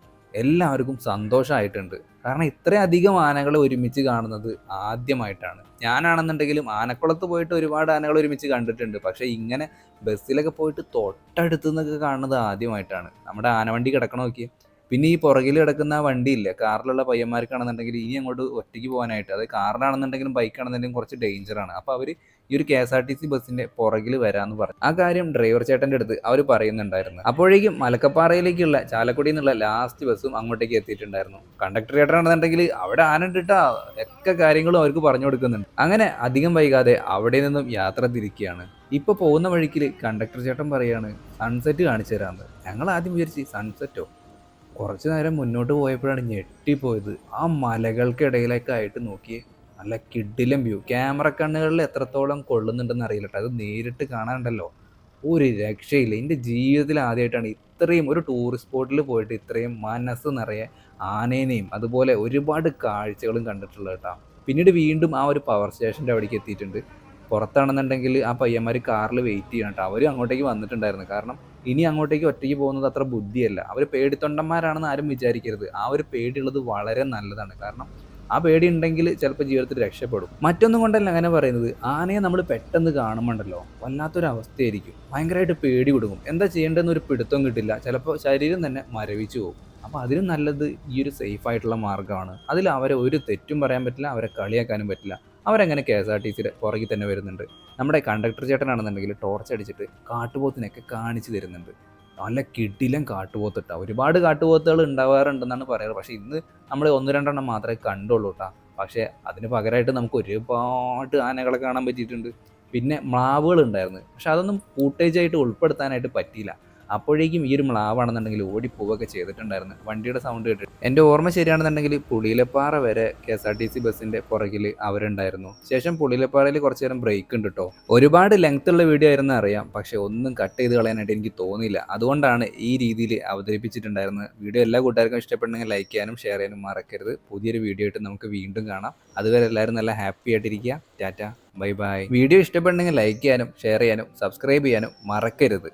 എല്ലാവർക്കും സന്തോഷമായിട്ടുണ്ട്. കാരണം ഇത്രയധികം ആനകളെ ഒരുമിച്ച് കാണുന്നത് ആദ്യമായിട്ടാണ്. ഞാനാണെന്നുണ്ടെങ്കിലും ആനക്കുളത്ത് പോയിട്ട് ഒരുപാട് ആനകൾ ഒരുമിച്ച് കണ്ടിട്ടുണ്ട്. പക്ഷേ ഇങ്ങനെ ബസ്സിലൊക്കെ പോയിട്ട് തൊട്ടടുത്ത് നിന്നൊക്കെ കാണുന്നത് ആദ്യമായിട്ടാണ്. നമ്മുടെ ആനവണ്ടി കിടക്കണ നോക്കിയേ. പിന്നെ ഈ പുറകിൽ കിടക്കുന്ന ആ വണ്ടിയില്ലേ, കാറിലുള്ള പയ്യന്മാർക്കാണെന്നുണ്ടെങ്കിൽ ഇനി അങ്ങോട്ട് ഒറ്റയ്ക്ക് പോകാനായിട്ട്, അത് കാറിലാണെന്നുണ്ടെങ്കിലും ബൈക്കാണെന്നുണ്ടെങ്കിലും കുറച്ച് ഡേഞ്ചറാണ്. അപ്പോൾ അവർ ഈ ഒരു KSRTC ബസ്സിന്റെ പുറകിൽ വരാമെന്ന് പറഞ്ഞു. ആ കാര്യം ഡ്രൈവർ ചേട്ടൻ്റെ അടുത്ത് അവർ പറയുന്നുണ്ടായിരുന്നു. അപ്പോഴേക്കും മലക്കപ്പാറയിലേക്കുള്ള ചാലക്കുടിയിൽ നിന്നുള്ള ലാസ്റ്റ് ബസ്സും അങ്ങോട്ടേക്ക് എത്തിയിട്ടുണ്ടായിരുന്നു. കണ്ടക്ടർ ചേട്ടനാണെന്നുണ്ടെങ്കിൽ അവിടെ ആന ഇട്ടിട്ടാ ഒക്കെ കാര്യങ്ങളും അവർക്ക് പറഞ്ഞു കൊടുക്കുന്നുണ്ട്. അങ്ങനെ അധികം വൈകാതെ അവിടെ നിന്നും യാത്ര തിരിക്കുകയാണ്. ഇപ്പൊ പോകുന്ന വഴിക്കിൽ കണ്ടക്ടർ ചേട്ടൻ പറയാണ് സൺസെറ്റ് കാണിച്ചു തരാമെന്ന്. ഞങ്ങൾ ആദ്യം വിചാരിച്ച് സൺസെറ്റോ, കുറച്ചു നേരം മുന്നോട്ട് പോയപ്പോഴാണ് ഞെട്ടിപ്പോയത്. ആ മലകൾക്കിടയിലേക്കായിട്ട് നോക്കിയേ, നല്ല കിടിലം വ്യൂ. ക്യാമറ കണ്ണുകളിൽ എത്രത്തോളം കൊള്ളുന്നുണ്ടെന്ന് അറിയില്ല കേട്ടോ, അത് നേരിട്ട് കാണാനുണ്ടല്ലോ ഒരു രക്ഷയില്ല. എൻ്റെ ജീവിതത്തിൽ ആദ്യമായിട്ടാണ് ഇത്രയും ഒരു ടൂറിസ്റ്റ് സ്പോട്ടിൽ പോയിട്ട് ഇത്രയും മനസ്സ് നിറയെ ആനേനെയും അതുപോലെ ഒരുപാട് കാഴ്ചകളും കണ്ടിട്ടുള്ളത് കേട്ടോ. പിന്നീട് വീണ്ടും ആ ഒരു പവർ സ്റ്റേഷൻ്റെ അവിടേക്ക് എത്തിയിട്ടുണ്ട്. പുറത്താണെന്നുണ്ടെങ്കിൽ ആ പയ്യന്മാർ കാറിൽ വെയിറ്റ് ചെയ്യണം കേട്ടോ. അവരും അങ്ങോട്ടേക്ക് വന്നിട്ടുണ്ടായിരുന്നു. കാരണം ഇനി അങ്ങോട്ടേക്ക് ഒറ്റയ്ക്ക് പോകുന്നത് അത്ര ബുദ്ധിയല്ല. അവർ പേടിത്തൊണ്ടന്മാരാണെന്ന് ആരും വിചാരിക്കരുത്. ആ ഒരു പേടിയുള്ളത് വളരെ നല്ലതാണ്. കാരണം ആ പേടി ഉണ്ടെങ്കിൽ ചിലപ്പോൾ ജീവിതത്തിൽ രക്ഷപ്പെടും. മറ്റൊന്നും കൊണ്ടല്ല അങ്ങനെ പറയുന്നത്. ആനയെ നമ്മൾ പെട്ടെന്ന് കാണുമ്പോണ്ടല്ലോ വല്ലാത്തൊരു അവസ്ഥയായിരിക്കും. ഭയങ്കരമായിട്ട് പേടി കൊടുക്കും. എന്താ ചെയ്യേണ്ടതെന്ന് ഒരു പിടുത്തം കിട്ടില്ല. ചിലപ്പോൾ ശരീരം തന്നെ മരവിച്ചു പോകും. അപ്പോൾ അതിനും നല്ലത് ഈ ഒരു സേഫ് ആയിട്ടുള്ള മാർഗ്ഗമാണ്. അതിൽ അവരെ ഒരു തെറ്റും പറയാൻ പറ്റില്ല, അവരെ കളിയാക്കാനും പറ്റില്ല. അവരങ്ങനെ KSRTCയുടെ പുറകിൽ തന്നെ വരുന്നുണ്ട്. നമ്മുടെ കണ്ടക്ടർ ചേട്ടനാണെന്നുണ്ടെങ്കിൽ ടോർച്ച് അടിച്ചിട്ട് കാട്ടുപോത്തിനെയൊക്കെ കാണിച്ചു തരുന്നുണ്ട്. നല്ല കിടിലൻ കാട്ടുപോത്തിട്ടാ. ഒരുപാട് കാട്ടുപോത്തുകൾ ഉണ്ടാവാറുണ്ടെന്നാണ് പറയാറ്. പക്ഷേ ഇന്ന് നമ്മൾ 1-2 എണ്ണം മാത്രമേ കണ്ടുള്ളൂ കേട്ടോ. പക്ഷേ അതിന് പകരമായിട്ട് നമുക്ക് ഒരുപാട് ആനകളെ കാണാൻ പറ്റിയിട്ടുണ്ട്. പിന്നെ മ്ലാവുകൾ ഉണ്ടായിരുന്നു. പക്ഷെ അതൊന്നും ഫൂട്ടേജ് ആയിട്ട് ഉൾപ്പെടുത്താനായിട്ട് പറ്റിയില്ല. അപ്പോഴേക്കും ഈ ഒരു മ്ലാവാണെന്നുണ്ടെങ്കിൽ ഓടിപ്പോവുകയൊക്കെ ചെയ്തിട്ടുണ്ടായിരുന്നു വണ്ടിയുടെ സൗണ്ട് കേട്ടിട്ട്. എൻ്റെ ഓർമ്മ ശരിയാണെന്നുണ്ടെങ്കിൽ പുളിയിലപ്പാറ വരെ KSRTC ബസ്സിൻ്റെ പുറകിൽ അവരുണ്ടായിരുന്നു. ശേഷം പുളിയിലപ്പാറയിൽ കുറച്ച് നേരം ബ്രേക്ക് ഉണ്ട് കേട്ടോ. ഒരുപാട് ലെങ്ത് ഉള്ള വീഡിയോ ആയിരുന്നു അറിയാം, പക്ഷേ ഒന്നും കട്ട് ചെയ്ത് കളയാനായിട്ട് എനിക്ക് തോന്നിയില്ല. അതുകൊണ്ടാണ് ഈ രീതിയിൽ അവതരിപ്പിച്ചിട്ടുണ്ടായിരുന്നത്. വീഡിയോ എല്ലാ കൂട്ടുകാർക്കും ഇഷ്ടപ്പെട്ടുണ്ടെങ്കിൽ ലൈക്ക് ചെയ്യാനും ഷെയർ ചെയ്യാനും മറക്കരുത്. പുതിയൊരു വീഡിയോ ആയിട്ട് നമുക്ക് വീണ്ടും കാണാം. അതുവരെ എല്ലാവരും നല്ല ഹാപ്പി ആയിട്ടിരിക്കുക. Tata, bye bye. വീഡിയോ ഇഷ്ടപ്പെട്ടുണ്ടെങ്കിൽ ലൈക്ക് ചെയ്യാനും ഷെയർ ചെയ്യാനും സബ്സ്ക്രൈബ് ചെയ്യാനും മറക്കരുത്.